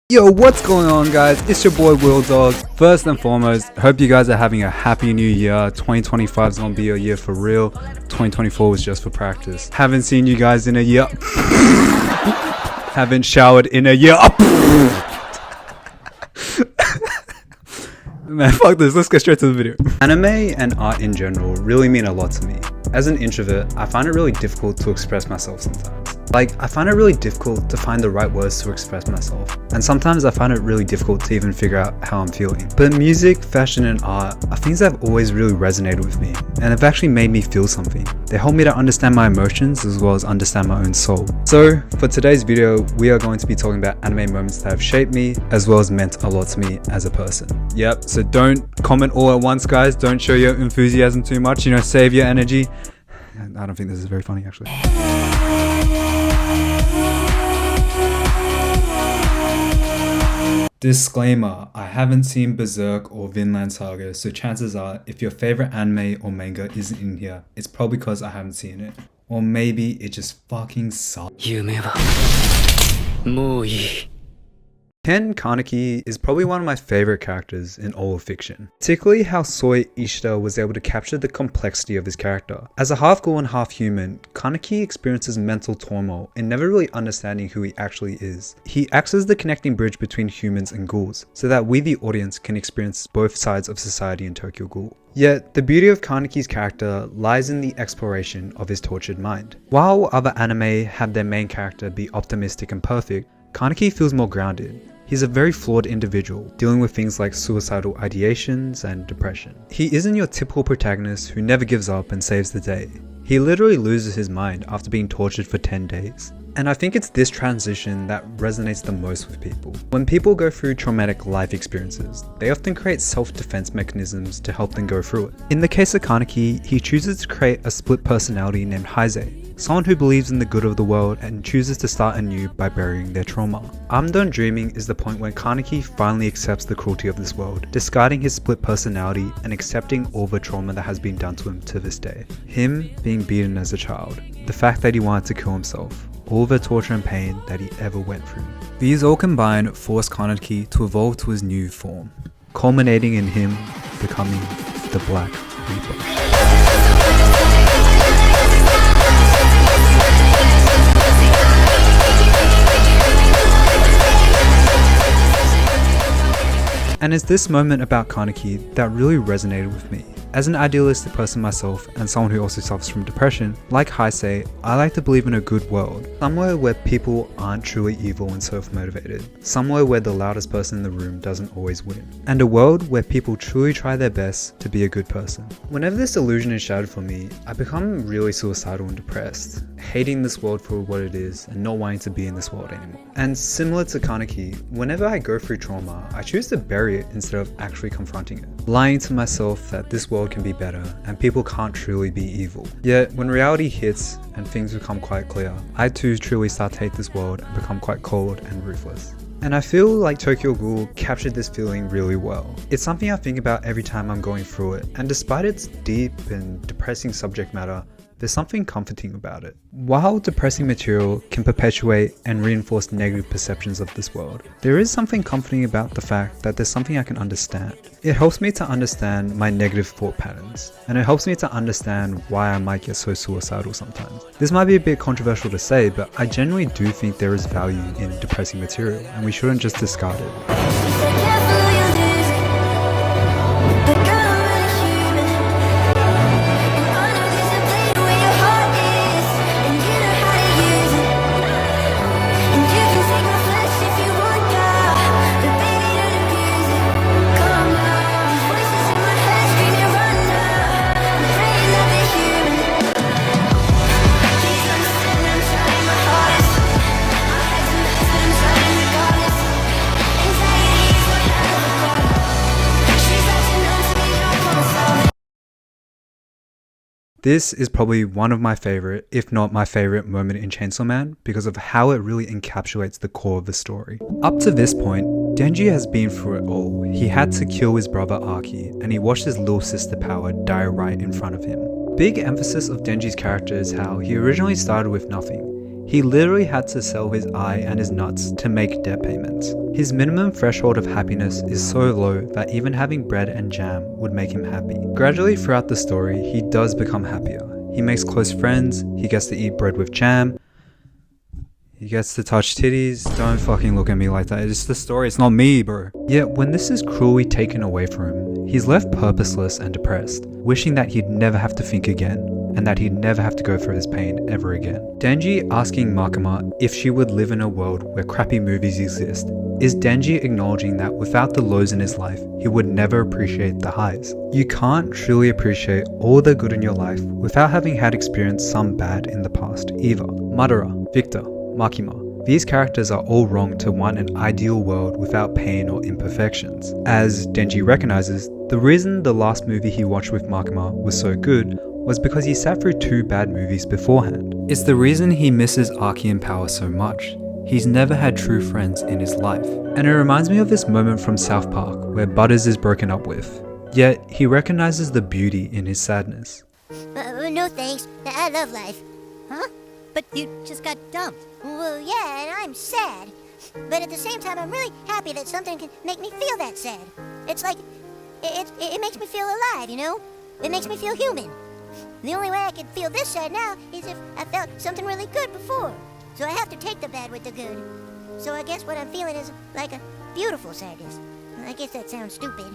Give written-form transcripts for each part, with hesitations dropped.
Yo, what's going on guys? It's your boy Will Dog. First and foremost, hope you guys are having a happy new year. 2025 is gonna be a year for real. 2024 was just for practice. Haven't seen you guys in a year. Haven't showered in a year. Man, fuck this, let's get straight to the video. Anime and art in general really mean a lot to me. As an introvert, I find it really difficult to express myself sometimes. I find it really difficult to find the right words to express myself. And sometimes I find it really difficult to even figure out how I'm feeling. But music, fashion, and art are things that have always really resonated with me and have actually made me feel something. They help me to understand my emotions as well as understand my own soul. So for today's video, we are going to be talking about anime moments that have shaped me as well as meant a lot to me as a person. Yep, so don't comment all at once guys. Don't show your enthusiasm too much, you know, save your energy. I don't think this is very funny actually. Disclaimer, I haven't seen Berserk or Vinland Saga, so chances are if your favorite anime or manga isn't in here, it's probably because I haven't seen it. Or maybe it just fucking sucks. Ken Kaneki is probably one of my favorite characters in all of fiction, particularly how Soi Ishida was able to capture the complexity of his character. As a half ghoul and half human, Kaneki experiences mental turmoil in never really understanding who he actually is. He acts as the connecting bridge between humans and ghouls, so that we the audience can experience both sides of society in Tokyo Ghoul. Yet, the beauty of Kaneki's character lies in the exploration of his tortured mind. While other anime have their main character be optimistic and perfect, Kaneki feels more grounded. He's a very flawed individual, dealing with things like suicidal ideations and depression. He isn't your typical protagonist who never gives up and saves the day. He literally loses his mind after being tortured for 10 days. And I think it's this transition that resonates the most with people. When people go through traumatic life experiences, they often create self-defense mechanisms to help them go through it. In the case of Kaneki, he chooses to create a split personality named Heise, someone who believes in the good of the world and chooses to start anew by burying their trauma. I'm Done Dreaming is the point when Kaneki finally accepts the cruelty of this world, discarding his split personality and accepting all the trauma that has been done to him to this day. Him being beaten as a child, the fact that he wanted to kill himself, all the torture and pain that he ever went through. These all combine force Kaneki to evolve to his new form, culminating in him becoming the Black Reaper. And it's this moment about Kaneki that really resonated with me. As an idealistic person myself and someone who also suffers from depression, like Heise, I like to believe in a good world. Somewhere where people aren't truly evil and self-motivated. Somewhere where the loudest person in the room doesn't always win. And a world where people truly try their best to be a good person. Whenever this illusion is shattered for me, I become really suicidal and depressed, hating this world for what it is and not wanting to be in this world anymore. And similar to Kaneki, whenever I go through trauma, I choose to bury it instead of actually confronting it. Lying to myself that this world can be better and people can't truly be evil. Yet when reality hits and things become quite clear, I too truly start to hate this world and become quite cold and ruthless. And I feel like Tokyo Ghoul captured this feeling really well. It's something I think about every time I'm going through it, and despite its deep and depressing subject matter, there's something comforting about it. While depressing material can perpetuate and reinforce negative perceptions of this world, there is something comforting about the fact that there's something I can understand. It helps me to understand my negative thought patterns, and it helps me to understand why I might get so suicidal sometimes. This might be a bit controversial to say, but I genuinely do think there is value in depressing material, and we shouldn't just discard it. This is probably one of my favorite, if not my favorite moment in Chainsaw Man because of how it really encapsulates the core of the story. Up to this point, Denji has been through it all. He had to kill his brother Aki, and he watched his little sister Power die right in front of him. Big emphasis of Denji's character is how he originally started with nothing. He literally had to sell his eye and his nuts to make debt payments. His minimum threshold of happiness is so low that even having bread and jam would make him happy. Gradually throughout the story, he does become happier. He makes close friends, he gets to eat bread with jam, he gets to touch titties. Don't fucking look at me like that, it's just the story, it's not me, bro. Yet when this is cruelly taken away from him, he's left purposeless and depressed, wishing that he'd never have to think again, and that he'd never have to go through this pain ever again. Denji asking Makima if she would live in a world where crappy movies exist is Denji acknowledging that without the lows in his life, he would never appreciate the highs. You can't truly appreciate all the good in your life without having had experienced some bad in the past either. Madara, Victor, Makima. These characters are all wrong to want an ideal world without pain or imperfections. As Denji recognizes, the reason the last movie he watched with Makima was so good was because he sat through 2 bad movies beforehand. It's the reason he misses Archean power so much. He's never had true friends in his life. And it reminds me of this moment from South Park where Butters is broken up with. Yet, he recognizes the beauty in his sadness. No thanks, I love life. Huh? But you just got dumped. Well, yeah, and I'm sad. But at the same time, I'm really happy that something can make me feel that sad. It's like, it makes me feel alive, you know? It makes me feel human. The only way I can feel this sad now is if I felt something really good before. So I have to take the bad with the good. So I guess what I'm feeling is like a beautiful sadness. I guess that sounds stupid.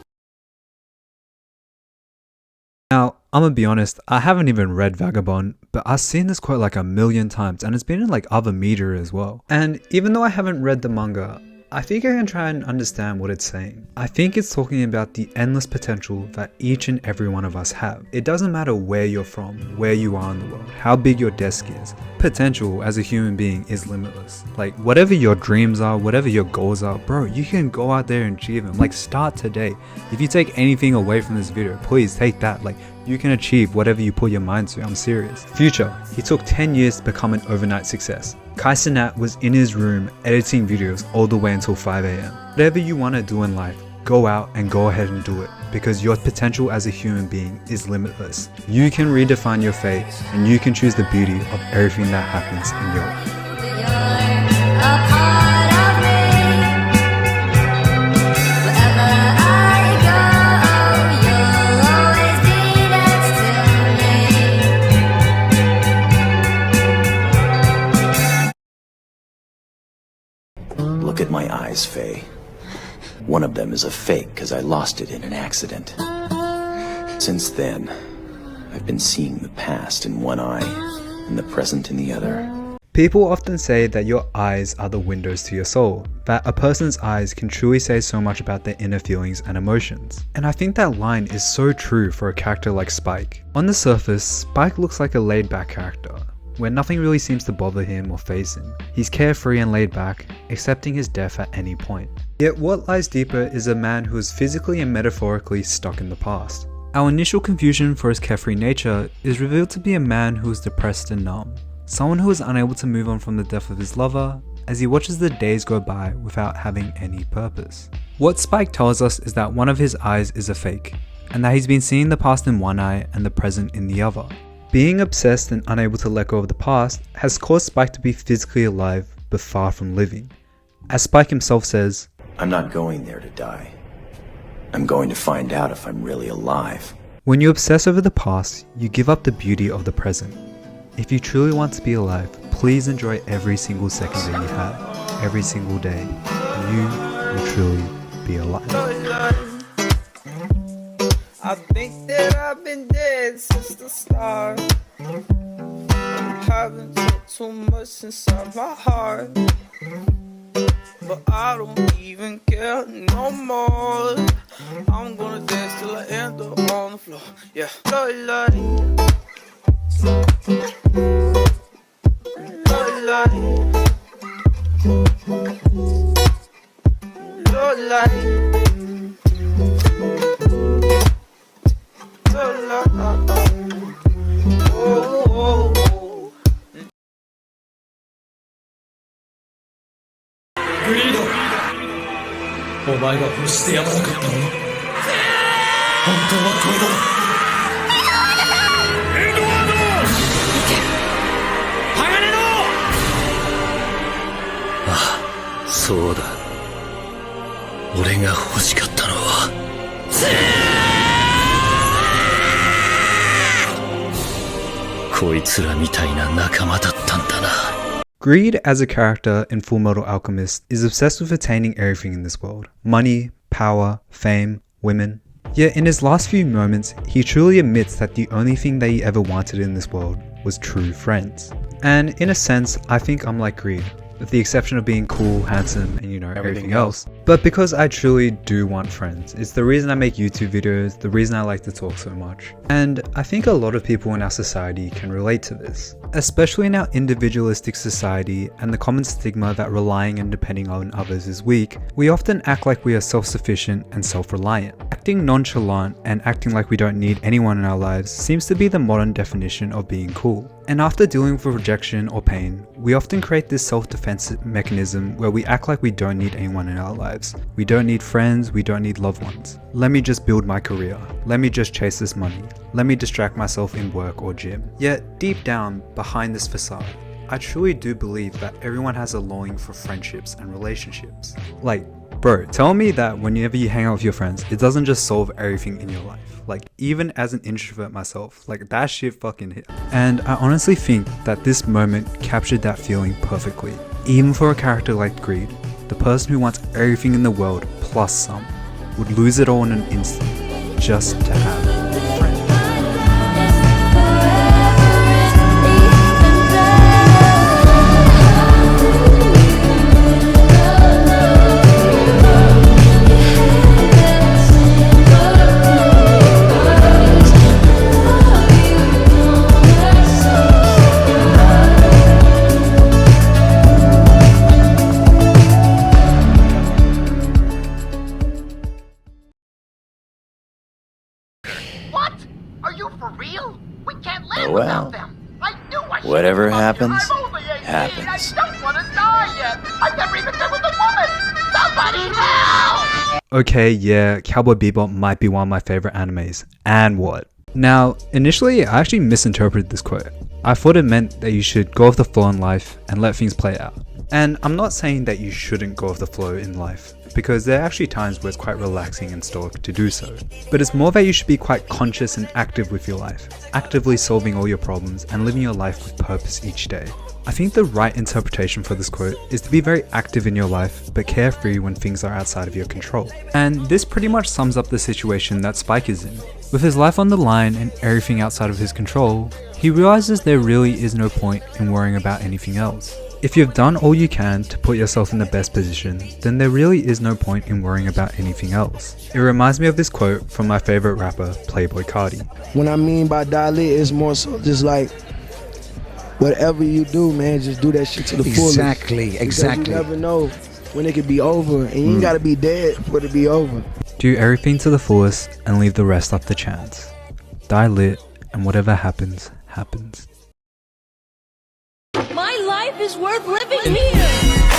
Now, I'm gonna be honest, I haven't even read Vagabond, but I've seen this quote like a million times and it's been in like other media as well. And even though I haven't read the manga, I think I can try and understand what it's saying. I think it's talking about the endless potential that each and every one of us have. It doesn't matter where you're from, where you are in the world, how big your desk is. Potential as a human being is limitless. Like whatever your dreams are, whatever your goals are, bro, you can go out there and achieve them. Like start today. If you take anything away from this video, please take that. Like you can achieve whatever you put your mind to, I'm serious. Future, he took 10 years to become an overnight success. Kai Cenat was in his room editing videos all the way until 5 AM. Whatever you want to do in life, go out and go ahead and do it because your potential as a human being is limitless. You can redefine your fate and you can choose the beauty of everything that happens in your life. Look at my eyes, Faye. One of them is a fake because I lost it in an accident. Since then, I've been seeing the past in one eye and the present in the other. People often say that your eyes are the windows to your soul, that a person's eyes can truly say so much about their inner feelings and emotions. And I think that line is so true for a character like Spike. On the surface, Spike looks like a laid-back character, where nothing really seems to bother him or faze him. He's carefree and laid back, accepting his death at any point. Yet what lies deeper is a man who is physically and metaphorically stuck in the past. Our initial confusion for his carefree nature is revealed to be a man who is depressed and numb. Someone who is unable to move on from the death of his lover as he watches the days go by without having any purpose. What Spike tells us is that one of his eyes is a fake, and that he's been seeing the past in one eye and the present in the other. Being obsessed and unable to let go of the past has caused Spike to be physically alive but far from living. As Spike himself says, I'm not going there to die. I'm going to find out if I'm really alive. when you obsess over the past, you give up the beauty of the present. If you truly want to be alive, please enjoy every single second that you have, every single day. You will truly be alive. I think that I've been dead since the start. I haven't took too much inside my heart, but I don't even care no more. I'm gonna dance till I end up on the floor. Yeah, Lord, Lord, Lord,グリード、お前が欲してやまなかったもの、本当はこれだ。エドワード、行け、鋼のそうだ。俺が欲しかったのはこいつらみたいな仲間だったんだな。Greed as a character in Fullmetal Alchemist is obsessed with attaining everything in this world. Money, power, fame, women. Yet in his last few moments, he truly admits that the only thing that he ever wanted in this world was true friends. And in a sense, I think I'm like Greed, with the exception of being cool, handsome, and everything else. But because I truly do want friends, it's the reason I make YouTube videos, the reason I like to talk so much. And I think a lot of people in our society can relate to this. Especially in our individualistic society and the common stigma that relying and depending on others is weak, we often act like we are self-sufficient and self-reliant. Acting nonchalant and acting like we don't need anyone in our lives seems to be the modern definition of being cool. And after dealing with rejection or pain, we often create this self-defense mechanism where we act like we don't need anyone in our lives. We don't need friends, we don't need loved ones. Let me just build my career. Let me just chase this money. Let me distract myself in work or gym. Yet deep down, behind this facade, I truly do believe that everyone has a longing for friendships and relationships. Like, bro, tell me that whenever you hang out with your friends, it doesn't just solve everything in your life. Like, even as an introvert myself, like that shit fucking hit. And I honestly think that this moment captured that feeling perfectly. Even for a character like Greed, the person who wants everything in the world plus some, would lose it all in an instant just to have a friend. What? Are you for real? We can't live Well, without them. I knew I should whatever have come here. happens, I'm only 18. happens. I don't want to die yet. I've never even been with a woman. Somebody help! Okay, yeah, Cowboy Bebop might be one of my favorite animes. And what? Now, initially, I actually misinterpreted this quote. I thought it meant that you should go with the flow in life and let things play out. And I'm not saying that you shouldn't go with the flow in life, because there are actually times where it's quite relaxing and stoic to do so. But it's more that you should be quite conscious and active with your life, actively solving all your problems and living your life with purpose each day. I think the right interpretation for this quote is to be very active in your life, but carefree when things are outside of your control. And this pretty much sums up the situation that Spike is in. With his life on the line and everything outside of his control, he realizes there really is no point in worrying about anything else. If you've done all you can to put yourself in the best position, then there really is no point in worrying about anything else. It reminds me of this quote from my favorite rapper, Playboi Carti. What I mean by die lit is more so just like, whatever you do, man, just do that shit to the fullest. Exactly. Because you never know when it could be over, and you ain't gotta be dead for it to be over. Do everything to the fullest and leave the rest up to chance. Die lit, and whatever happens, happens. My life is worth living here.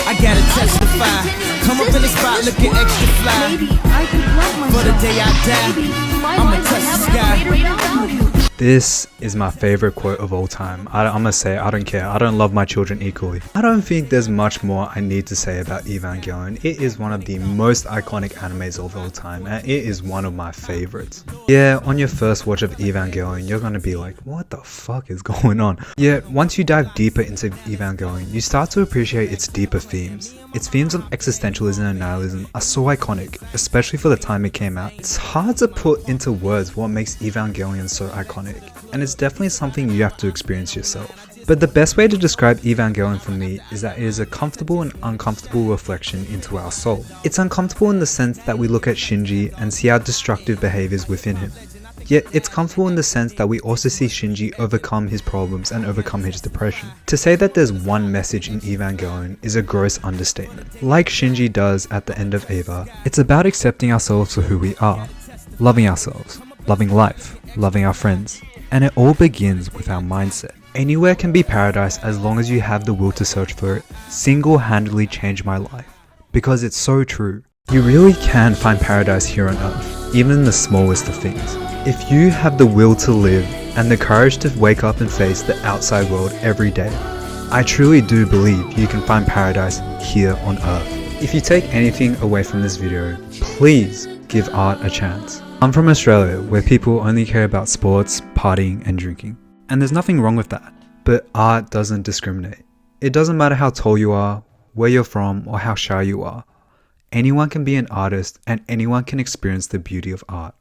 I gotta testify. Come up in the spot looking extra fly. Maybe I could love myself. For the day I die, Maybe my I'ma life touch will the have sky. a greater value. This is my favorite quote of all time. I'm gonna say I don't care. I don't love my children equally. I don't think there's much more I need to say about Evangelion. It is one of the most iconic animes of all time, and it is one of my favorites. Yeah, on your first watch of Evangelion, you're gonna be like, what the fuck is going on? Yet, once you dive deeper into Evangelion, you start to appreciate its deeper themes. Its themes of existentialism and nihilism are so iconic, especially for the time it came out. It's hard to put into words what makes Evangelion so iconic, and it's definitely something you have to experience yourself. But the best way to describe Evangelion for me is that it is a comfortable and uncomfortable reflection into our soul. It's uncomfortable in the sense that we look at Shinji and see our destructive behaviors within him. Yet it's comfortable in the sense that we also see Shinji overcome his problems and overcome his depression. To say that there's one message in Evangelion is a gross understatement. Like Shinji does at the end of Eva, it's about accepting ourselves for who we are, loving ourselves, loving life, loving our friends, and it all begins with our mindset. Anywhere can be paradise as long as you have the will to search for it. Single-handedly changed my life, because it's so true. You really can find paradise here on earth, even in the smallest of things. If you have the will to live and the courage to wake up and face the outside world every day, I truly do believe you can find paradise here on earth. If you take anything away from this video, please give art a chance. I'm from Australia, where people only care about sports, partying and drinking. And there's nothing wrong with that. But art doesn't discriminate. It doesn't matter how tall you are, where you're from, or how shy you are. Anyone can be an artist and anyone can experience the beauty of art.